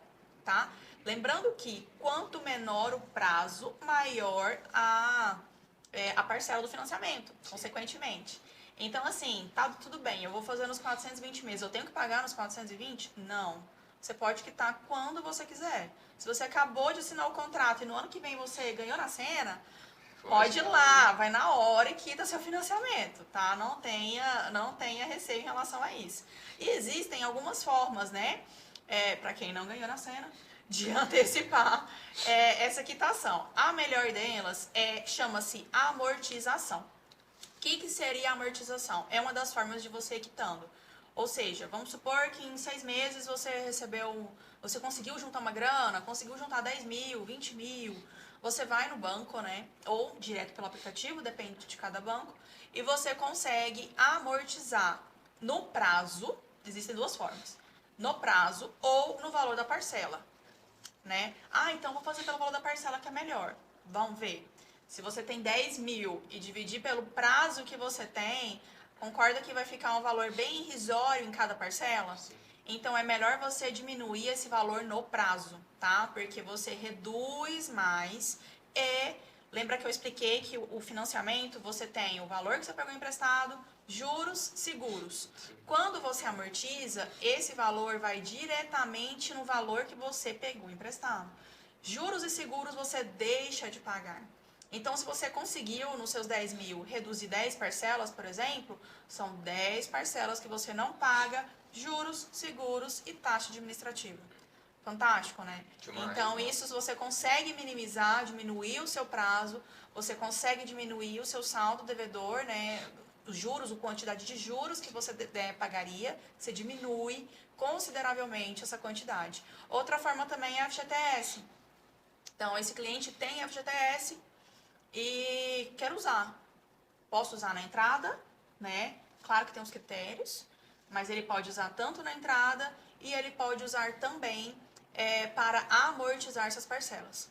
tá? Lembrando que quanto menor o prazo, maior a parcela do financiamento, consequentemente. Então, assim, tá tudo bem, eu vou fazer nos 420 meses, eu tenho que pagar nos 420? Não. Você pode quitar quando você quiser. Se você acabou de assinar o contrato e no ano que vem você ganhou na Sena, pode ir lá, vai na hora e quita seu financiamento, tá? Não tenha receio em relação a isso. E existem algumas formas, né? Para quem não ganhou na Sena, de antecipar essa quitação. A melhor delas chama-se amortização. O que seria a amortização? É uma das formas de você ir quitando. Ou seja, vamos supor que em 6 meses você conseguiu juntar uma grana, conseguiu juntar 10 mil, 20 mil. Você vai no banco, né? Ou direto pelo aplicativo, depende de cada banco. E você consegue amortizar no prazo, existem duas formas. No prazo ou no valor da parcela, né? Então vou fazer pelo valor da parcela que é melhor. Vamos ver. Se você tem 10 mil e dividir pelo prazo que você tem, concorda que vai ficar um valor bem irrisório em cada parcela? Sim. Então é melhor você diminuir esse valor no prazo, tá? Porque você reduz mais e lembra que eu expliquei que o financiamento você tem o valor que você pegou emprestado, juros, seguros. Quando você amortiza, esse valor vai diretamente no valor que você pegou emprestado. Juros e seguros você deixa de pagar. Então, se você conseguiu, nos seus 10 mil, reduzir 10 parcelas, por exemplo, são 10 parcelas que você não paga, juros, seguros e taxa administrativa. Fantástico, né? Demais, então, né? isso você consegue minimizar, diminuir o seu prazo, você consegue diminuir o seu saldo devedor, né? Os juros, a quantidade de juros que você pagaria, você diminui consideravelmente essa quantidade. Outra forma também é a FGTS. Então, esse cliente tem FGTS e quer usar. Posso usar na entrada, né? Claro que tem os critérios, mas ele pode usar tanto na entrada e ele pode usar também para amortizar essas parcelas,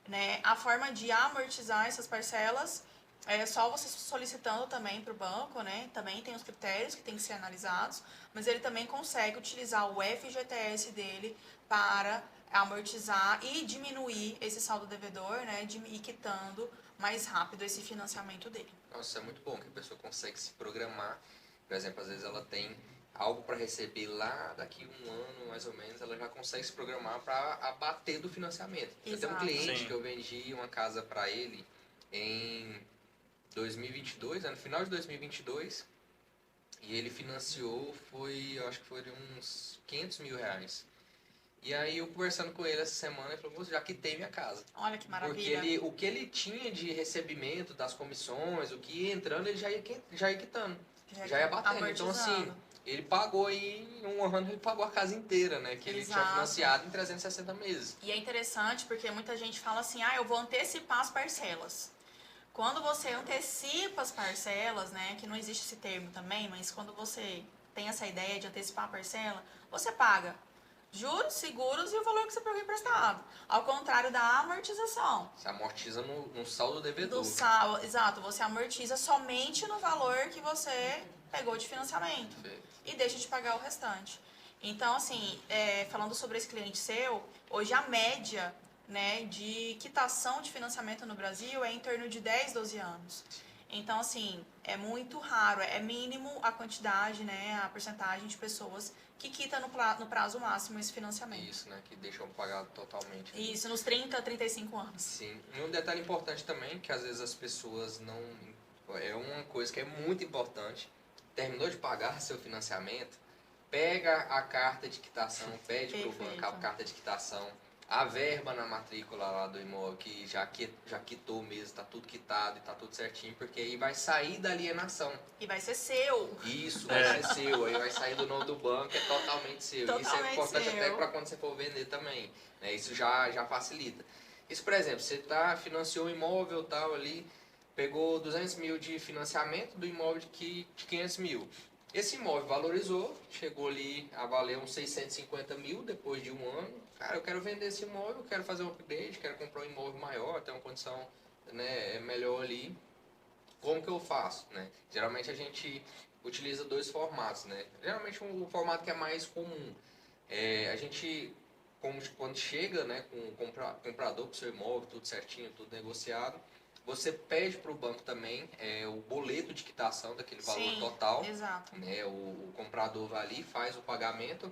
né? A forma de amortizar essas parcelas é só você solicitando também para o banco, né? Também tem os critérios que tem que ser analisados, mas ele também consegue utilizar o FGTS dele para amortizar e diminuir esse saldo devedor, né? E quitando mais rápido esse financiamento dele. Nossa, é muito bom que a pessoa consegue se programar. Por exemplo, às vezes ela tem algo para receber lá daqui um ano, mais ou menos, ela já consegue se programar para abater do financiamento. Eu tenho um cliente Sim. que eu vendi uma casa para ele em 2022, no final de 2022, e ele financiou, eu acho que foi uns 500 mil reais. E aí eu conversando com ele essa semana, ele falou, já quitei minha casa. Olha que Porque maravilha. o que ele tinha de recebimento das comissões, o que ia entrando, ele já ia quitando. Já ia batendo. Então, assim, amortizando. ele pagou aí, em um ano ele pagou a casa inteira, né? Que ele tinha Exato. financiado em 360 meses. E é interessante porque muita gente fala assim, eu vou antecipar as parcelas. Quando você antecipa as parcelas, né, que não existe esse termo também, mas quando você tem essa ideia de antecipar a parcela, você paga juros, seguros e o valor que você pegou emprestado. Ao contrário da amortização. Você amortiza no saldo devedor. Exato, você amortiza somente no valor que você pegou de financiamento Perfeito. e deixa de pagar o restante. Então, assim, falando sobre esse cliente seu, hoje a média, né, de quitação de financiamento no Brasil é em torno de 10, 12 anos. Então, assim, é muito raro, é mínimo a quantidade, né, a porcentagem de pessoas que quita no prazo máximo esse financiamento. Isso, né? Que deixam pagar totalmente. Isso, nos 30, 35 anos. Sim. E um detalhe importante também, que às vezes as pessoas não... É uma coisa que é muito importante. Terminou de pagar seu financiamento, pega a carta de quitação, pede para o banco a carta de quitação, a verba na matrícula lá do imóvel, que já quitou mesmo, está tudo quitado e está tudo certinho, porque aí vai sair da alienação. E vai ser seu. Isso, vai ser seu, aí vai sair do nome do banco, é totalmente seu. Totalmente isso é importante seu. até para quando você for vender também, né? Isso já facilita. Isso, por exemplo, você financiou um imóvel tal ali, pegou 200 mil de financiamento do imóvel de 500 mil. Esse imóvel valorizou, chegou ali a valer uns 650 mil depois de um ano. Cara, eu quero vender esse imóvel, quero fazer um upgrade, quero comprar um imóvel maior, ter uma condição, né, melhor ali. Como que eu faço, né? Geralmente a gente utiliza dois formatos, né? Geralmente o formato que é mais comum. A gente, quando chega, né, com o comprador para o seu imóvel, tudo certinho, tudo negociado, você pede para o banco também o boleto de quitação daquele valor total. Exato. Né? O comprador vai ali, faz o pagamento,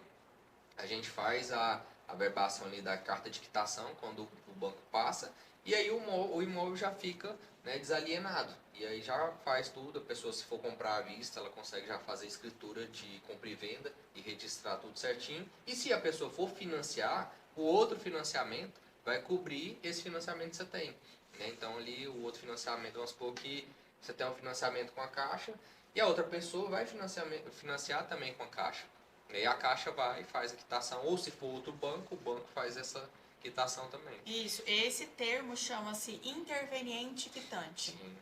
a gente faz a verbação ali da carta de quitação quando o banco passa, e aí o imóvel já fica, né, desalienado. E aí já faz tudo, a pessoa, se for comprar à vista, ela consegue já fazer escritura de compra e venda e registrar tudo certinho. E se a pessoa for financiar, o outro financiamento vai cobrir esse financiamento que você tem. Né? Então ali o outro financiamento, vamos supor que você tem um financiamento com a Caixa e a outra pessoa vai financiar também com a Caixa. E aí a Caixa vai e faz a quitação, ou se for outro banco, o banco faz essa quitação também. Isso, esse termo chama-se interveniente quitante. Sim.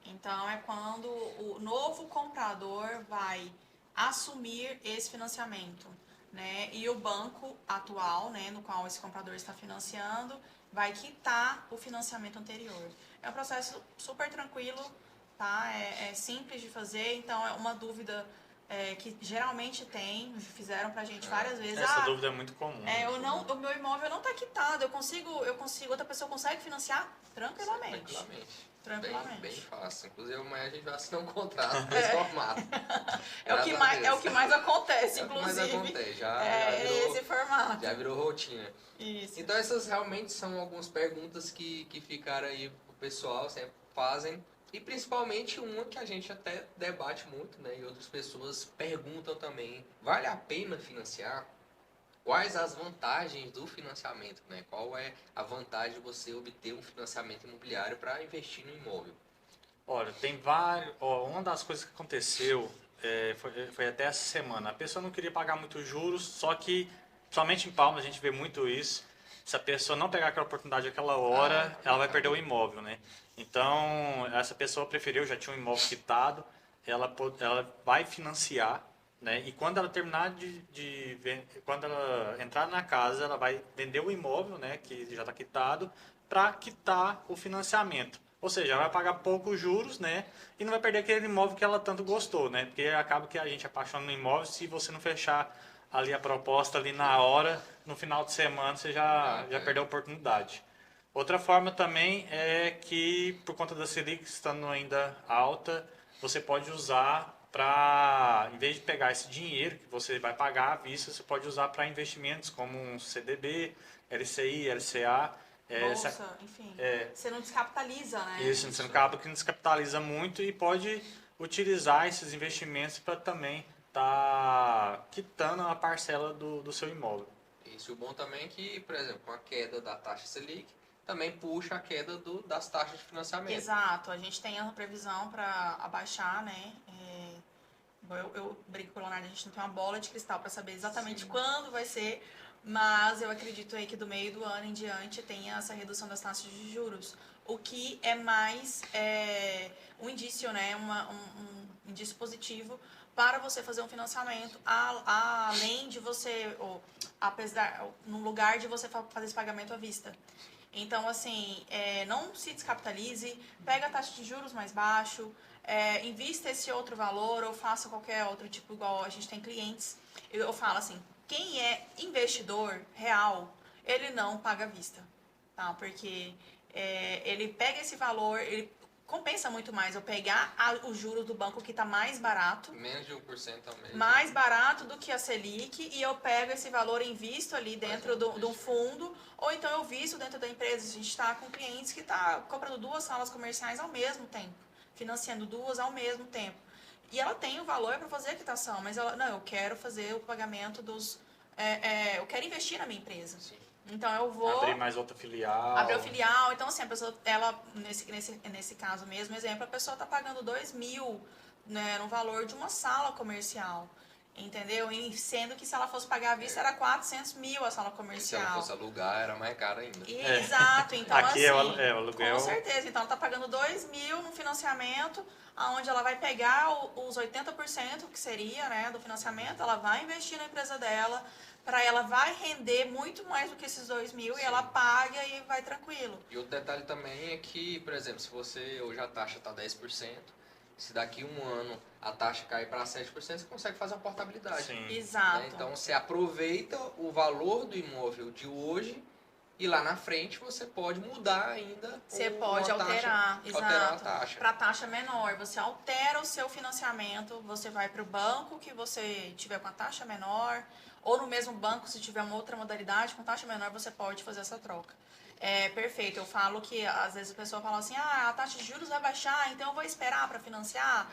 Então é quando o novo comprador vai assumir esse financiamento, né? E o banco atual, né, no qual esse comprador está financiando, vai quitar o financiamento anterior. É um processo super tranquilo, tá? É simples de fazer, então é uma dúvida que geralmente fizeram pra gente várias vezes. Essa dúvida é muito comum. O meu imóvel não está quitado, eu consigo, outra pessoa consegue financiar tranquilamente. Tranquilamente. Bem fácil. Inclusive amanhã a gente vai assinar um contrato nesse formato. É o que mais acontece, inclusive. É o que mais acontece, já virou, esse formato. Já virou rotina. Isso. Então essas realmente são algumas perguntas que ficaram aí pro pessoal, sempre fazem. E principalmente uma que a gente até debate muito, né? E outras pessoas perguntam também, vale a pena financiar? Quais as vantagens do financiamento, né? Qual é a vantagem de você obter um financiamento imobiliário para investir no imóvel? Olha, tem vários... uma das coisas que aconteceu foi até essa semana. A pessoa não queria pagar muitos juros, só que, somente em Palmas, a gente vê muito isso. Se a pessoa não pegar aquela oportunidade naquela hora, ela vai perder o imóvel, né? Então, essa pessoa preferiu, já tinha um imóvel quitado, ela vai financiar, né? E quando ela terminar quando ela entrar na casa, ela vai vender o imóvel, né, que já está quitado, para quitar o financiamento. Ou seja, ela vai pagar poucos juros, né, e não vai perder aquele imóvel que ela tanto gostou, né? Porque acaba que a gente apaixona no imóvel, se você não fechar ali a proposta ali na hora, no final de semana você já perdeu a oportunidade. Outra forma também é que, por conta da Selic estando ainda alta, você pode usar para, em vez de pegar esse dinheiro que você vai pagar à vista, você pode usar para investimentos como um CDB, LCI, LCA. Bolsa, enfim. Você não descapitaliza, né? Isso, você acaba que não descapitaliza muito e pode utilizar esses investimentos para também estar quitando a parcela do seu imóvel. Isso, o bom também é que, por exemplo, com a queda da taxa Selic, também puxa a queda das taxas de financiamento. Exato, a gente tem a previsão para abaixar, né? Eu brinco com o Leonardo, a gente não tem uma bola de cristal para saber exatamente quando vai ser, mas eu acredito aí que do meio do ano em diante tenha essa redução das taxas de juros, o que é mais um indício, né? Um indício positivo para você fazer um financiamento, além de você, apesar, no lugar de você fazer esse pagamento à vista. Então, assim, não se descapitalize, pega a taxa de juros mais baixo, invista esse outro valor ou faça qualquer outro tipo, igual a gente tem clientes. Eu falo assim, quem é investidor real, ele não paga à vista, tá? Porque ele pega esse valor, ele compensa muito mais eu pegar os juros do banco que está mais barato. Menos de 1% ao mês. Mais barato do que a Selic e eu pego esse valor e invisto ali dentro do fundo, ou então eu visto dentro da empresa. A gente está com clientes que estão comprando 2 salas comerciais ao mesmo tempo, financiando 2 ao mesmo tempo. E ela tem o valor para fazer a quitação, mas ela, não, eu quero fazer o pagamento dos... eu quero investir na minha empresa. Sim. Então eu vou... Abrir mais outra filial. Abrir o filial. Então, assim, a pessoa, ela, nesse caso mesmo, exemplo, a pessoa está pagando 2.000, né, no valor de uma sala comercial. Entendeu? E sendo que se ela fosse pagar à vista, era 400 mil a sala comercial. E se ela fosse alugar, era mais caro ainda. Exato. Então, Aqui assim, o aluguel. com certeza. Então, ela está pagando 2.000 no financiamento, onde ela vai pegar os 80%, que seria, né, do financiamento, ela vai investir na empresa dela, para ela vai render muito mais do que esses 2.000 Sim. e ela paga e vai tranquilo. E outro detalhe também é que, por exemplo, se você hoje a taxa está 10%, se daqui um ano a taxa cair para 7%, você consegue fazer a portabilidade. Sim. Exato. Né? Então você aproveita o valor do imóvel de hoje e lá na frente você pode mudar ainda. Você pode alterar, alterar a taxa. Para taxa menor. Você altera o seu financiamento, você vai para o banco que você tiver com a taxa menor, ou no mesmo banco, se tiver uma outra modalidade com taxa menor, você pode fazer essa troca. É perfeito. Eu falo que às vezes a pessoa fala assim, a taxa de juros vai baixar, então eu vou esperar para financiar.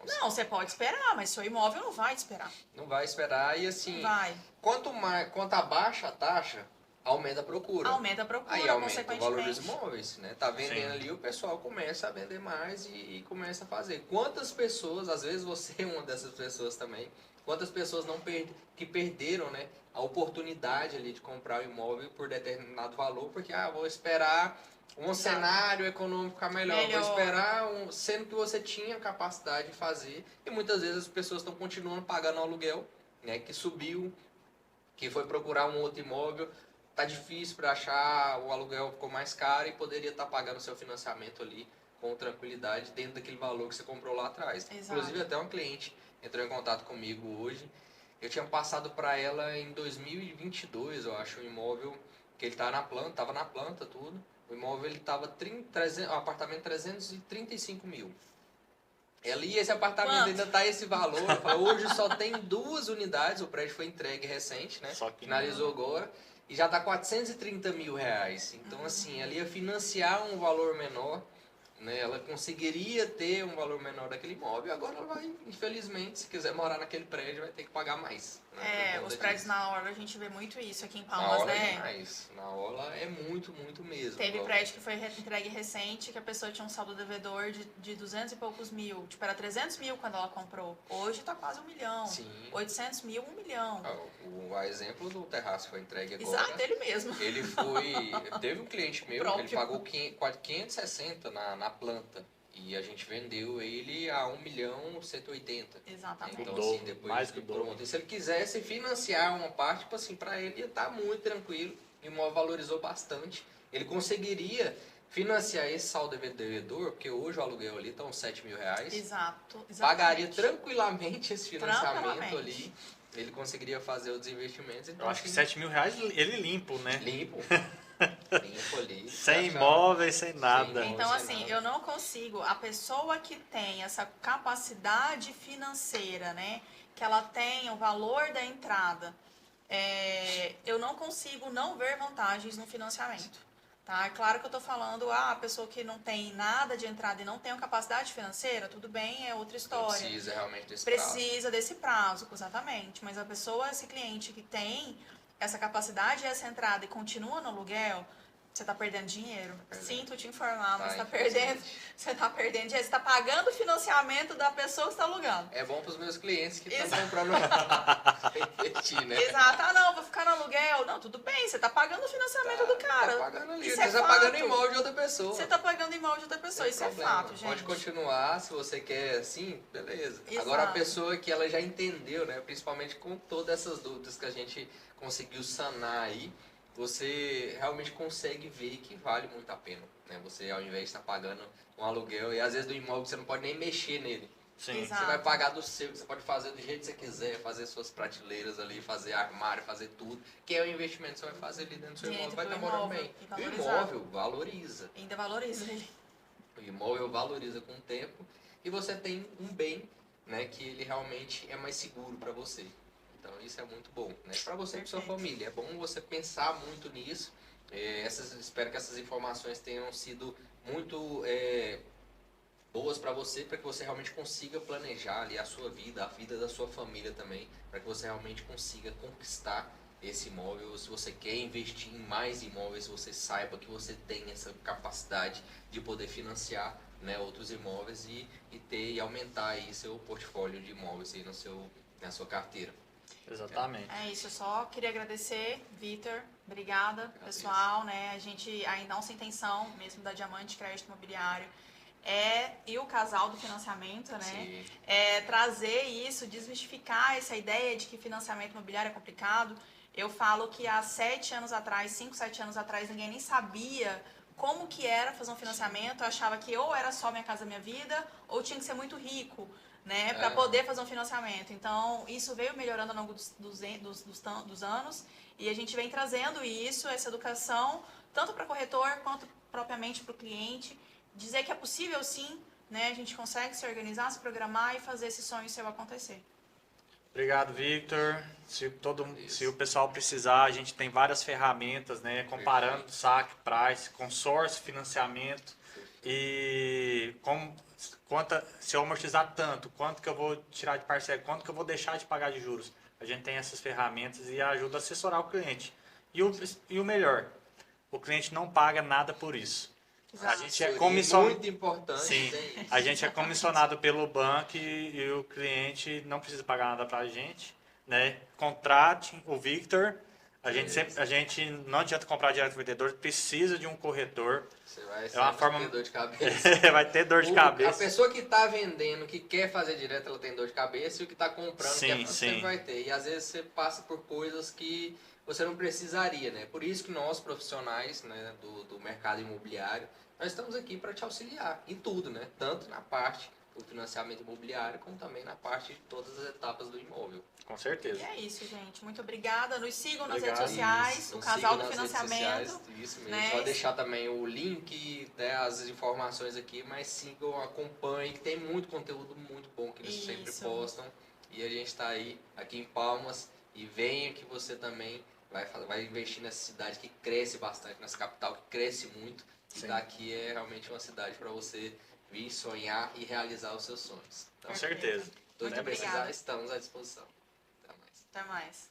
Não, você pode esperar, mas seu imóvel não vai esperar. Não vai esperar e assim, Vai. quanto abaixa a taxa, aumenta a procura. Aumenta a procura, Aí aumenta o consequentemente. valor dos imóveis, né? Tá vendendo Sim. ali, o pessoal começa a vender mais e começa a fazer. Quantas pessoas, às vezes você é uma dessas pessoas também, quantas pessoas que perderam, né, a oportunidade ali de comprar o imóvel por determinado valor, porque vou esperar um cenário econômico ficar melhor, vou esperar sendo que você tinha capacidade de fazer, e muitas vezes as pessoas estão continuando pagando o aluguel, né, que subiu, que foi procurar um outro imóvel, tá difícil para achar, o aluguel ficou mais caro e poderia estar pagando o seu financiamento ali com tranquilidade dentro daquele valor que você comprou lá atrás. Exato. Inclusive até uma cliente entrou em contato comigo hoje. Eu tinha passado para ela em 2022, eu acho, um imóvel que ele tava na planta tudo. O imóvel ele tava o apartamento 335 mil. E esse apartamento ainda tá esse valor. Hoje só tem 2 unidades, o prédio foi entregue recente, né? Só que Finalizou agora. E já tá 430 mil reais. Então, assim, ali ia financiar um valor menor, né? Ela conseguiria ter um valor menor daquele imóvel. Agora ela vai, infelizmente, se quiser morar naquele prédio, vai ter que pagar mais. Né? Os prédios na orla, a gente vê muito isso aqui em Na Palmas, orla né? é demais. Na orla é muito, muito mesmo. Teve prédio que foi entregue recente, que a pessoa tinha um saldo devedor de 200 e poucos mil. Tipo, era 300 mil quando ela comprou. Hoje tá quase 1 milhão. Sim. 800 mil, 1 milhão. O exemplo do terraço foi entregue agora. Exato, ele mesmo. Ele foi... Teve um cliente meu que ele pagou 560 na planta. E a gente vendeu ele a 1.180.000. Exatamente. Então, assim, depois mais que o dobro. pronto. E se ele quisesse financiar uma parte, tipo assim, para ele ia estar muito tranquilo. O imóvel valorizou bastante. Ele conseguiria financiar esse saldo devedor, porque hoje o aluguel ali está uns 7 mil reais. Exato. Pagaria tranquilamente esse financiamento Tranquilamente. ali. Ele conseguiria fazer os investimentos. Então, Eu acho que 7 mil reais ele limpo, né? Limpo. Limpo ali. Sem imóveis, sem nada. Sem Então, sem assim, nada. eu não consigo. A pessoa que tem essa capacidade financeira, né? Que ela tem o valor da entrada, eu não consigo não ver vantagens no financiamento. Tá? É claro que eu estou falando, a pessoa que não tem nada de entrada e não tem uma capacidade financeira, tudo bem, é outra história. Precisa realmente desse prazo. Precisa desse prazo, exatamente. Mas a pessoa, esse cliente que tem essa capacidade e essa entrada e continua no aluguel, você está perdendo dinheiro. Sinto te informar, mas você está perdendo dinheiro. Você está pagando o financiamento da pessoa que está alugando. É bom para os meus clientes que estão comprando investir, né? Exato. Não, vou ficar no aluguel. Não, tudo bem, você está pagando o financiamento do cara. Tá pagando ali. Isso Você é está fato. pagando imóvel de outra pessoa. Você está pagando imóvel de outra pessoa. Sem Isso problema. é fato, gente. Pode continuar, se você quer assim, beleza. Exato. Agora a pessoa que ela já entendeu, né? Principalmente com todas essas dúvidas que a gente conseguiu sanar aí, você realmente consegue ver que vale muito a pena, né? Você, ao invés de estar pagando um aluguel, e às vezes do imóvel você não pode nem mexer nele. Sim, Você vai Exato. pagar do seu, você pode fazer do jeito que você quiser, fazer suas prateleiras ali, fazer armário, fazer tudo, que é o investimento que você vai fazer ali dentro do seu imóvel, Dentro vai do estar morando imóvel bem. e E o valorizar. imóvel valoriza. Ainda valoriza ele. O imóvel valoriza com o tempo e você tem um bem, né, que ele realmente é mais seguro para você. Então isso é muito bom, né? Para você e para sua Perfeito. família. É bom você pensar muito nisso. Espero que essas informações tenham sido muito boas para que você realmente consiga planejar ali a sua vida, a vida da sua família também, para que você realmente consiga conquistar esse imóvel. Se você quer investir em mais imóveis, você saiba que você tem essa capacidade de poder financiar, né, outros imóveis e aumentar aí seu portfólio de imóveis aí na sua carteira. exatamente. É isso, eu só queria agradecer, Vitor. Obrigada, Agradeço. pessoal, né? A gente, a nossa intenção mesmo da Diamante Crédito Imobiliário e o casal do financiamento, né? Sim. É trazer isso, desmistificar essa ideia de que financiamento imobiliário é complicado. Eu falo que há 7 anos atrás, 5, 7 anos atrás, ninguém nem sabia como que era fazer um financiamento. Eu achava que ou era só Minha Casa Minha Vida, ou tinha que ser muito rico, né, para poder fazer um financiamento. Então, isso veio melhorando ao longo dos anos e a gente vem trazendo isso, essa educação, tanto para corretor quanto propriamente para o cliente. Dizer que é possível sim, né, a gente consegue se organizar, se programar e fazer esse sonho seu acontecer. Obrigado, Victor. Agradeço. Se o pessoal precisar, a gente tem várias ferramentas, né? Comparando Perfeito. saque, price, consórcio, financiamento e se eu amortizar tanto, quanto que eu vou tirar de parcela, quanto que eu vou deixar de pagar de juros. A gente tem essas ferramentas e ajuda a assessorar o cliente. E o melhor, o cliente não paga nada por isso. A gente é Assessoria comissionado. muito importante, Sim, tem a isso. gente é comissionado pelo banco e o cliente não precisa pagar nada pra gente, né? Contrate o Victor. A gente não adianta comprar direto do vendedor, precisa de um corretor. Você vai É uma sempre forma ter dor de cabeça. vai ter dor de A cabeça. pessoa que está vendendo, que quer fazer direto, ela tem dor de cabeça, e o que está comprando, Sim, sempre sim. vai ter. E às vezes você passa por coisas que você não precisaria, né? Por isso que nós, profissionais, né, do mercado imobiliário, nós estamos aqui para te auxiliar em tudo, né? Tanto na parte do financiamento imobiliário, como também na parte de todas as etapas do imóvel. Com E certeza. é isso, gente. Muito obrigada. Nos sigam nas redes Obrigado. sociais, Isso, o nos casal sigam do nas redes financiamento. sociais, isso mesmo. Né? Vou deixar também o link, né, as informações aqui, mas sigam, acompanhem, que tem muito conteúdo muito bom que eles sempre Isso. postam. E a gente está aí, aqui em Palmas, e venha que você também vai investir nessa cidade que cresce bastante, nessa capital que cresce muito. E Sim. daqui é realmente uma cidade para você vir sonhar e realizar os seus sonhos. Então, Com certeza. tudo que Muito precisar, obrigada. estamos à disposição. Até mais. Até mais.